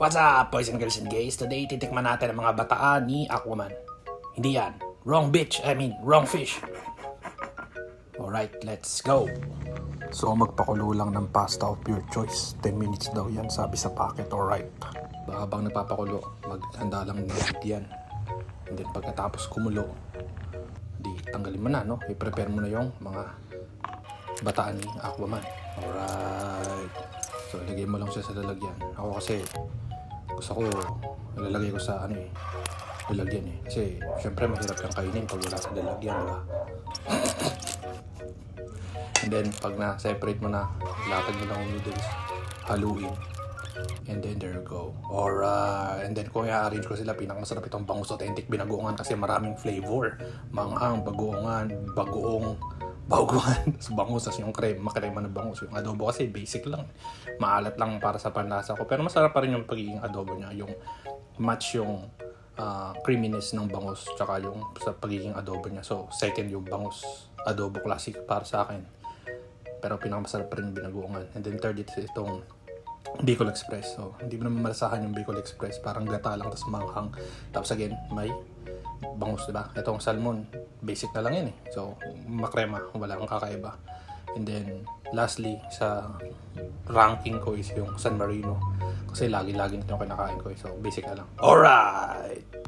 What's up, boys and girls and gays? Today, titikman natin ang mga bataan ni Aquaman. Hindi yan. Wrong bitch. Wrong fish. Alright, let's go. So, magpakulo lang ng pasta of your choice. 10 minutes daw yan, sabi sa packet. Alright. Habang nagpapakulo, maghanda lang ng yan. And then, pagkatapos kumulo, di tanggalin mo na, no? I-prepare mo na yung mga bataan ni Aquaman. Alright. So, ilagay mo lang siya sa lalagyan. Ako kasi, gusto ko, ilalagay ko sa lalagyan eh. Kasi, syempre, mahirap kang kainin pag wala sa lalagyan, diba? And then, pag na-separate mo na, latag mo lang yung noodles, haluin. And then, there you go. Alright. And then, kung i-arrange ko sila, pinakamasarap itong bangus authentic binagoongan kasi maraming flavor. Manghang, bagoongan, bagoong, tapos bangus, tapos yung makrema na bangus. Yung adobo kasi basic lang. Maalat lang para sa panlasa ko. Pero masarap pa rin yung pagiging adobo niya. Yung match yung creaminess ng bangus tsaka yung sa pagiging adobo niya. So, second yung bangus adobo classic para sa akin. Pero pinakamasarap pa rin yung binagoongan. And then third, itong Bicol Express. So, hindi mo naman malasahan yung Bicol Express. Parang gata lang, tapos manghang. Tapos again, may bangus, diba? Itong salmon, basic na lang yan eh. So, makrema, wala kang kakaiba. And then, lastly, sa ranking ko is yung San Marino. Kasi lagi-lagi nito yung kinakain ko eh. So, basic na lang. Alright!